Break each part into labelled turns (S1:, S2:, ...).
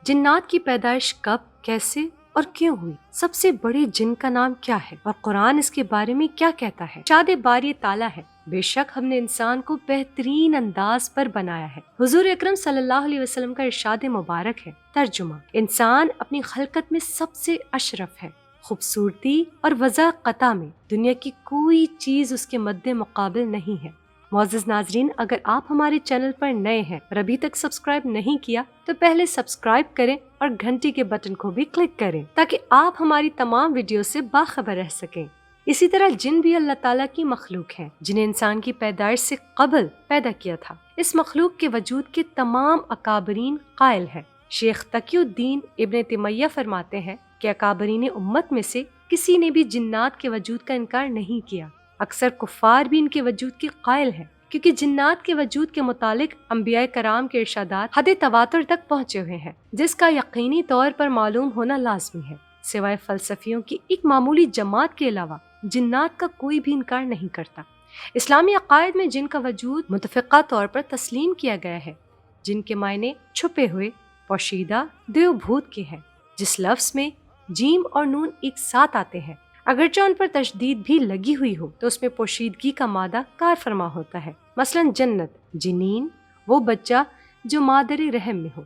S1: جنات کی پیدائش کب، کیسے اور کیوں ہوئی؟ سب سے بڑے جن کا نام کیا ہے اور قرآن اس کے بارے میں کیا کہتا ہے؟ ارشاد باری تعالیٰ ہے، بے شک ہم نے انسان کو بہترین انداز پر بنایا ہے۔ حضور اکرم صلی اللہ علیہ وسلم کا ارشاد مبارک ہے، ترجمہ: انسان اپنی خلقت میں سب سے اشرف ہے، خوبصورتی اور وضاحت میں دنیا کی کوئی چیز اس کے مد مقابل نہیں ہے۔ معزز ناظرین، اگر آپ ہمارے چینل پر نئے ہیں اور ابھی تک سبسکرائب نہیں کیا تو پہلے سبسکرائب کریں اور گھنٹی کے بٹن کو بھی کلک کریں تاکہ آپ ہماری تمام ویڈیو سے باخبر رہ سکیں۔ اسی طرح جن بھی اللہ تعالیٰ کی مخلوق ہیں جنہیں انسان کی پیدائش سے قبل پیدا کیا تھا۔ اس مخلوق کے وجود کے تمام اکابرین قائل ہیں۔ شیخ تقی الدین ابن تیمیہ فرماتے ہیں کہ اکابرین امت میں سے کسی نے بھی جنات کے وجود کا انکار نہیں کیا۔ اکثر کفار بھی ان کے وجود کے قائل ہیں، کیونکہ جنات کے وجود کے متعلق انبیاء کرام کے ارشادات حد تواتر تک پہنچے ہوئے ہیں، جس کا یقینی طور پر معلوم ہونا لازمی ہے۔ سوائے فلسفیوں کی ایک معمولی جماعت کے علاوہ جنات کا کوئی بھی انکار نہیں کرتا۔ اسلامی عقائد میں جن کا وجود متفقہ طور پر تسلیم کیا گیا ہے، جن کے معنی چھپے ہوئے، پوشیدہ، دیو بھوت کے ہیں، جس لفظ میں جیم اور نون ایک ساتھ آتے ہیں، اگرچہ ان پر تشدید بھی لگی ہوئی ہو تو اس میں پوشیدگی کا مادہ کار فرما ہوتا ہے۔ مثلا جنت، جنین، وہ بچہ جو مادر رحم میں ہو۔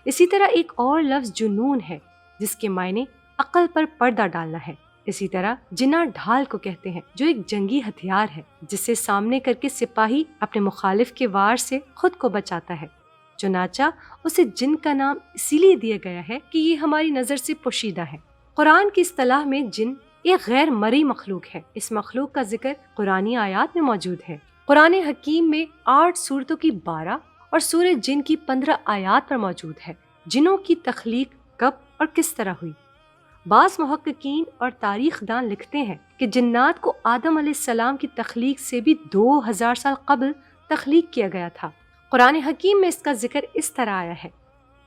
S1: اسی طرح ایک اور لفظ جنون ہے جس کے معنی عقل پر پردہ ڈالنا ہے۔ اسی طرح جنا ڈھال کو کہتے ہیں، جو ایک جنگی ہتھیار ہے جسے سامنے کر کے سپاہی اپنے مخالف کے وار سے خود کو بچاتا ہے۔ چنانچہ اسے جن کا نام اسی لیے دیا گیا ہے کہ یہ ہماری نظر سے پوشیدہ ہے۔ قرآن کی اصطلاح میں جن ایک غیر مرئی مخلوق ہے۔ اس مخلوق کا ذکر قرآنی آیات میں موجود ہے۔ قرآن حکیم میں 8 سورتوں کی 12 اور سورہ جن کی 15 آیات پر موجود ہے۔ جنوں کی تخلیق کب اور کس طرح ہوئی؟ بعض محققین اور تاریخ دان لکھتے ہیں کہ جنات کو آدم علیہ السلام کی تخلیق سے بھی 2000 سال قبل تخلیق کیا گیا تھا۔ قرآن حکیم میں اس کا ذکر اس طرح آیا ہے،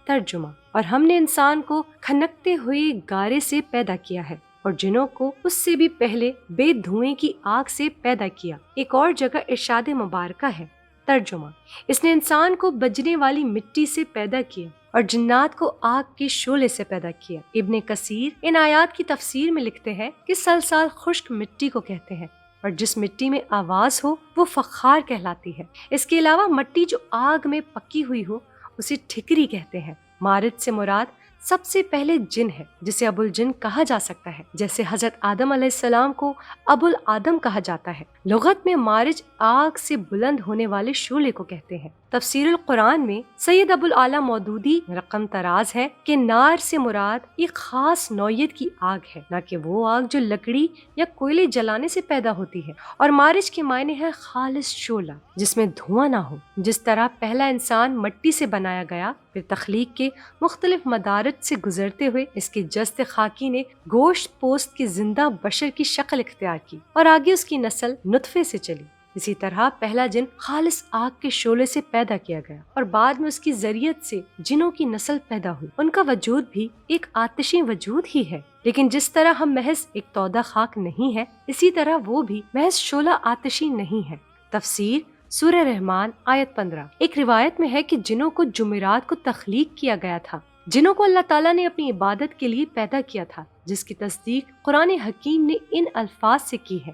S1: ترجمہ: اور ہم نے انسان کو کھنکتے ہوئے گارے سے پیدا کیا ہے اور جنوں کو اس سے بھی پہلے بے دھوئیں کی آگ سے پیدا کیا۔ ایک اور جگہ ارشاد مبارکہ ہے، ترجمہ: اس نے انسان کو بجنے والی مٹی سے پیدا کیا اور جنات کو آگ کے شعلے سے پیدا کیا۔ ابن کثیر ان آیات کی تفسیر میں لکھتے ہیں کہ سلسال خشک مٹی کو کہتے ہیں اور جس مٹی میں آواز ہو وہ فخار کہلاتی ہے۔ اس کے علاوہ مٹی جو آگ میں پکی ہوئی ہو اسے ٹھکری کہتے ہیں۔ مارج سے مراد سب سے پہلے جن ہے جسے ابو الجن کہا جا سکتا ہے، جیسے حضرت آدم علیہ السلام کو ابو الآدم کہا جاتا ہے۔ لغت میں مارج آگ سے بلند ہونے والے شعلے کو کہتے ہیں۔ تفسیر القرآن میں سید ابو الاعلیٰ مودودی رقم تراز ہے کہ نار سے مراد ایک خاص نوعیت کی آگ ہے، نہ کہ وہ آگ جو لکڑی یا کوئلے جلانے سے پیدا ہوتی ہے، اور مارج کے معنی ہے خالص شعلہ جس میں دھواں نہ ہو۔ جس طرح پہلا انسان مٹی سے بنایا گیا، پھر تخلیق کے مختلف مدارج سے گزرتے ہوئے اس کے جسد خاکی نے گوشت پوست کی زندہ بشر کی شکل اختیار کی اور آگے اس کی نسل نطفے سے چلی۔ اسی طرح پہلا جن خالص آگ کے شعلے سے پیدا کیا گیا اور بعد میں اس کی ذریعت سے جنوں کی نسل پیدا ہوئی۔ ان کا وجود بھی ایک آتشی وجود ہی ہے، لیکن جس طرح ہم محض ایک تودہ خاک نہیں ہے، اسی طرح وہ بھی محض شعلہ آتشی نہیں ہے۔ تفسیر سورہ رحمان آیت 15۔ ایک روایت میں ہے کہ جنوں کو جمعرات کو تخلیق کیا گیا تھا۔ جنوں کو اللہ تعالیٰ نے اپنی عبادت کے لیے پیدا کیا تھا، جس کی تصدیق قرآن حکیم نے ان الفاظ سے کی ہے،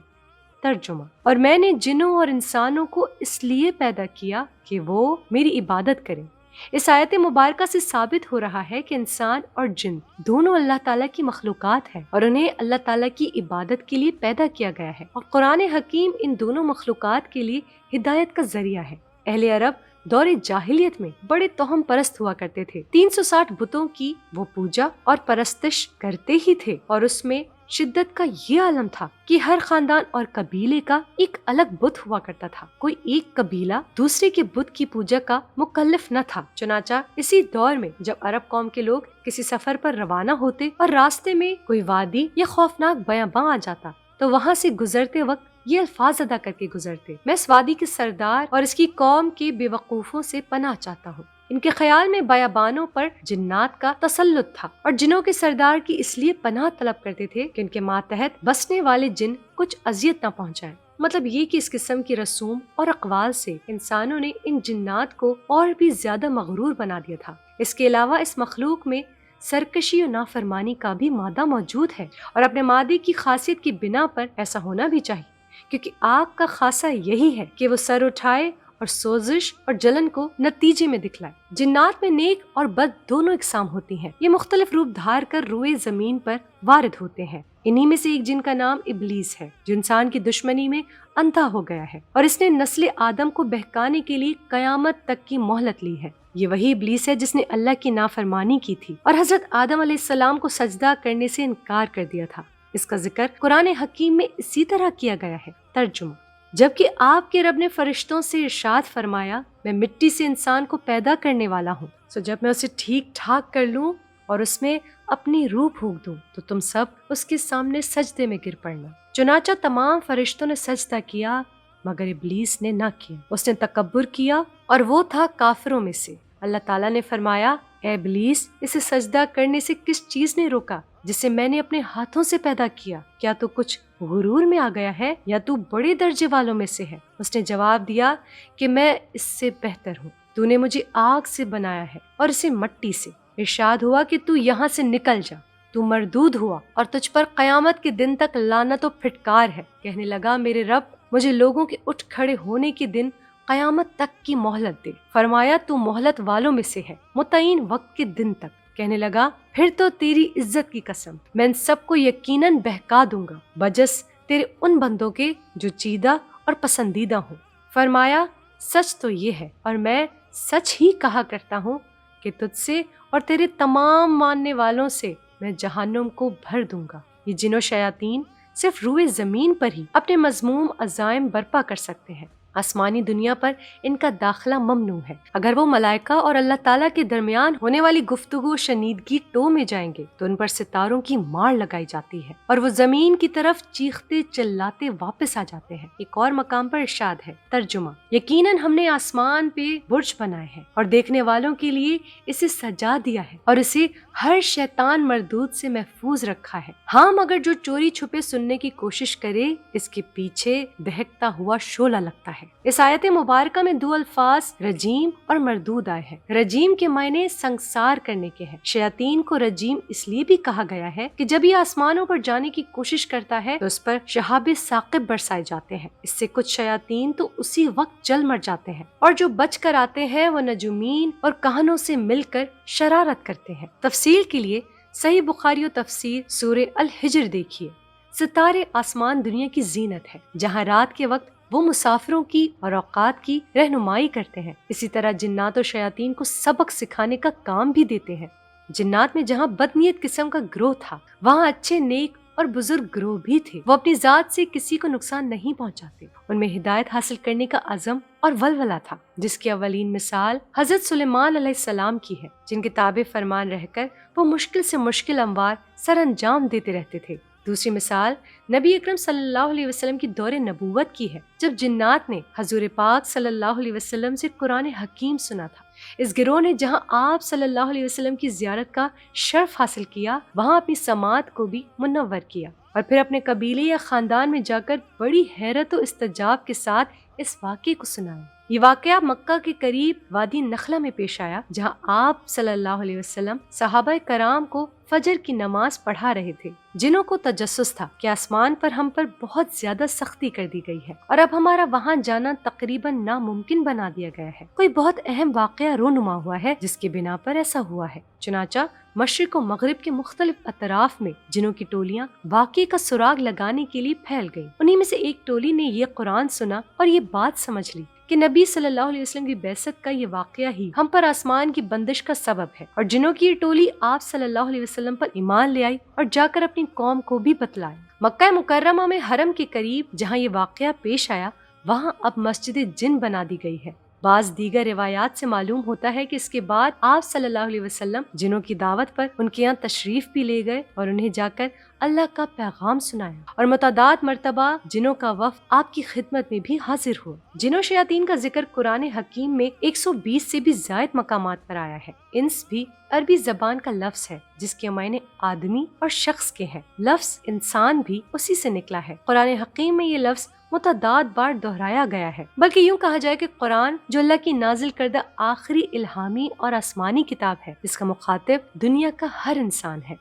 S1: ترجمہ: اور میں نے جنوں اور انسانوں کو اس لیے پیدا کیا کہ وہ میری عبادت کریں۔ اس آیت مبارکہ سے ثابت ہو رہا ہے کہ انسان اور جن دونوں اللہ تعالیٰ کی مخلوقات ہیں اور انہیں اللہ تعالیٰ کی عبادت کے لیے پیدا کیا گیا ہے، اور قرآن حکیم ان دونوں مخلوقات کے لیے ہدایت کا ذریعہ ہے۔ اہل عرب دور جاہلیت میں بڑے توہم پرست ہوا کرتے تھے۔ 360 بتوں کی وہ پوجا اور پرستش کرتے ہی تھے، اور اس میں شدت کا یہ عالم تھا کہ ہر خاندان اور قبیلے کا ایک الگ بت ہوا کرتا تھا۔ کوئی ایک قبیلہ دوسرے کے بت کی پوجا کا مکلف نہ تھا۔ چنانچہ اسی دور میں جب عرب قوم کے لوگ کسی سفر پر روانہ ہوتے اور راستے میں کوئی وادی یا خوفناک بیاباں آ جاتا تو وہاں سے گزرتے وقت یہ الفاظ ادا کر کے گزرتے: میں اس وادی کے سردار اور اس کی قوم کے بے وقوفوں سے پناہ چاہتا ہوں۔ ان کے خیال میں بیابانوں پر جنات کا تسلط تھا اور جنوں کے سردار کی اس لیے پناہ طلب کرتے تھے کہ ان کے ماتحت بسنے والے جن کچھ اذیت نہ پہنچائیں۔ مطلب یہ کہ اس قسم کی رسوم اور اقوال سے انسانوں نے ان جنات کو اور بھی زیادہ مغرور بنا دیا تھا۔ اس کے علاوہ اس مخلوق میں سرکشی و نافرمانی کا بھی مادہ موجود ہے، اور اپنے مادے کی خاصیت کی بنا پر ایسا ہونا بھی چاہیے، کیونکہ آگ کا خاصہ یہی ہے کہ وہ سر اٹھائے اور سوزش اور جلن کو نتیجے میں دکھلائے۔ جنات میں نیک اور بد دونوں اقسام ہوتی ہیں، یہ مختلف روپ دھار کر روئے زمین پر وارد ہوتے ہیں۔ انہی میں سے ایک جن کا نام ابلیس ہے، جو انسان کی دشمنی میں اندھا ہو گیا ہے، اور اس نے نسل آدم کو بہکانے کے لیے قیامت تک کی مہلت لی ہے۔ یہ وہی ابلیس ہے جس نے اللہ کی نافرمانی کی تھی اور حضرت آدم علیہ السلام کو سجدہ کرنے سے انکار کر دیا تھا۔ اس کا ذکر قرآن حکیم میں اسی طرح کیا گیا ہے۔ ترجمہ: جبکہ آپ کے رب نے فرشتوں سے ارشاد فرمایا، میں مٹی سے انسان کو پیدا کرنے والا ہوں، سو جب میں اسے ٹھیک ٹھاک کر لوں اور اس میں اپنی روح پھونک دوں تو تم سب اس کے سامنے سجدے میں گر پڑنا۔ چنانچہ تمام فرشتوں نے سجدہ کیا مگر ابلیس نے نہ کیا، اس نے تکبر کیا اور وہ تھا کافروں میں سے۔ اللہ تعالیٰ نے فرمایا، اے ابلیس، اسے سجدہ کرنے سے کس چیز نے روکا جسے میں نے اپنے ہاتھوں سے پیدا کیا؟ کیا تو کچھ غرور میں آ گیا ہے یا تو بڑے درجے والوں میں سے ہے؟ اس نے جواب دیا کہ میں اس سے بہتر ہوں، تو نے مجھے آگ سے بنایا ہے اور اسے مٹی سے۔ ارشاد ہوا کہ تو یہاں سے نکل جا، تو مردود ہوا اور تجھ پر قیامت کے دن تک لعنت و پھٹکار ہے۔ کہنے لگا، میرے رب، مجھے لوگوں کے اٹھ کھڑے ہونے کے دن قیامت تک کی مہلت دے۔ فرمایا، تو مہلت والوں میں سے ہے، متعین وقت کے دن تک۔ کہنے لگا، پھر تو تیری عزت کی قسم، میں ان سب کو یقیناً بہکا دوں گا بجس تیرے ان بندوں کے جو چیدہ اور پسندیدہ ہوں۔ فرمایا، سچ تو یہ ہے اور میں سچ ہی کہا کرتا ہوں کہ تجھ سے اور تیرے تمام ماننے والوں سے میں جہنم کو بھر دوں گا۔ یہ جن و شیاطین صرف روئے زمین پر ہی اپنے مذموم عزائم برپا کر سکتے ہیں، آسمانی دنیا پر ان کا داخلہ ممنوع ہے۔ اگر وہ ملائکہ اور اللہ تعالیٰ کے درمیان ہونے والی گفتگو و شنیدگی ٹو میں جائیں گے تو ان پر ستاروں کی مار لگائی جاتی ہے اور وہ زمین کی طرف چیختے چلاتے واپس آ جاتے ہیں۔ ایک اور مقام پر ارشاد ہے۔ ترجمہ: یقیناً ہم نے آسمان پہ برج بنائے ہیں اور دیکھنے والوں کے لیے اسے سجا دیا ہے اور اسے ہر شیطان مردود سے محفوظ رکھا ہے۔ ہاں، مگر جو چوری چھپے سننے کی کوشش کرے اس کے پیچھے دہکتا ہوا شعلہ لگتا ہے۔ اس آیت مبارکہ میں دو الفاظ رجیم اور مردود آئے ہیں۔ رجیم کے معنی سنگسار کرنے کے ہیں۔ شیاطین کو رجیم اس لیے بھی کہا گیا ہے کہ جب یہ آسمانوں پر جانے کی کوشش کرتا ہے تو اس پر شہاب ثاقب برسائے جاتے ہیں۔ اس سے کچھ شیاطین تو اسی وقت جل مر جاتے ہیں اور جو بچ کر آتے ہیں وہ نجومین اور کہنوں سے مل کر شرارت کرتے ہیں۔ تفصیل کے لیے صحیح بخاری و تفسیر سورہ الحجر دیکھیے۔ ستارے آسمان دنیا کی زینت ہے، جہاں رات کے وقت وہ مسافروں کی اور اوقات کی رہنمائی کرتے ہیں، اسی طرح جنات و شیاطین کو سبق سکھانے کا کام بھی دیتے ہیں۔ جنات میں جہاں بدنیت قسم کا گروہ تھا وہاں اچھے نیک اور بزرگ گروہ بھی تھے۔ وہ اپنی ذات سے کسی کو نقصان نہیں پہنچاتے۔ ان میں ہدایت حاصل کرنے کا عزم اور ولولہ تھا، جس کی اولین مثال حضرت سلیمان علیہ السلام کی ہے، جن کے تابع فرمان رہ کر وہ مشکل سے مشکل اموار سر انجام دیتے رہتے تھے۔ دوسری مثال نبی اکرم صلی اللہ علیہ وسلم کی دور نبوت کی ہے، جب جنات نے حضور پاک صلی اللہ علیہ وسلم سے قرآن حکیم سنا تھا۔ اس گروہ نے جہاں آپ صلی اللہ علیہ وسلم کی زیارت کا شرف حاصل کیا، وہاں اپنی سماعت کو بھی منور کیا اور پھر اپنے قبیلے یا خاندان میں جا کر بڑی حیرت و استعجاب کے ساتھ اس واقعے کو سنایا۔ یہ واقعہ مکہ کے قریب وادی نخلہ میں پیش آیا، جہاں آپ صلی اللہ علیہ وسلم صحابہ کرام کو فجر کی نماز پڑھا رہے تھے۔ جنوں کو تجسس تھا کہ آسمان پر ہم پر بہت زیادہ سختی کر دی گئی ہے اور اب ہمارا وہاں جانا تقریباً ناممکن بنا دیا گیا ہے۔ کوئی بہت اہم واقعہ رونما ہوا ہے جس کے بنا پر ایسا ہوا ہے۔ چنانچہ مشرق و مغرب کے مختلف اطراف میں جنوں کی ٹولیاں واقعے کا سراغ لگانے کے لیے پھیل گئیں۔ انہی میں سے ایک ٹولی نے یہ قرآن سنا اور یہ بات سمجھ لی کہ نبی صلی اللہ علیہ وسلم کی بعثت کا یہ واقعہ ہی ہم پر آسمان کی بندش کا سبب ہے، اور جنوں کی یہ ٹولی آپ صلی اللہ علیہ وسلم پر ایمان لے آئی اور جا کر اپنی قوم کو بھی بتلایا۔ مکہ مکرمہ میں حرم کے قریب جہاں یہ واقعہ پیش آیا وہاں اب مسجد جن بنا دی گئی ہے۔ بعض دیگر روایات سے معلوم ہوتا ہے کہ اس کے بعد آپ صلی اللہ علیہ وسلم جنوں کی دعوت پر ان کے یہاں تشریف بھی لے گئے اور انہیں جا کر اللہ کا پیغام سنایا، اور متعدد مرتبہ جنوں کا وفد آپ کی خدمت میں بھی حاضر ہوا۔ جنوں شیاطین کا ذکر قرآن حکیم میں 120 سے بھی زائد مقامات پر آیا ہے۔ انس بھی عربی زبان کا لفظ ہے جس کے معنی آدمی اور شخص کے ہیں۔ لفظ انسان بھی اسی سے نکلا ہے۔ قرآن حکیم میں یہ لفظ متعدد بار دہرایا گیا ہے، بلکہ یوں کہا جائے کہ قرآن جو اللہ کی نازل کردہ آخری الہامی اور آسمانی کتاب ہے، اس کا مخاطب دنیا کا ہر انسان ہے۔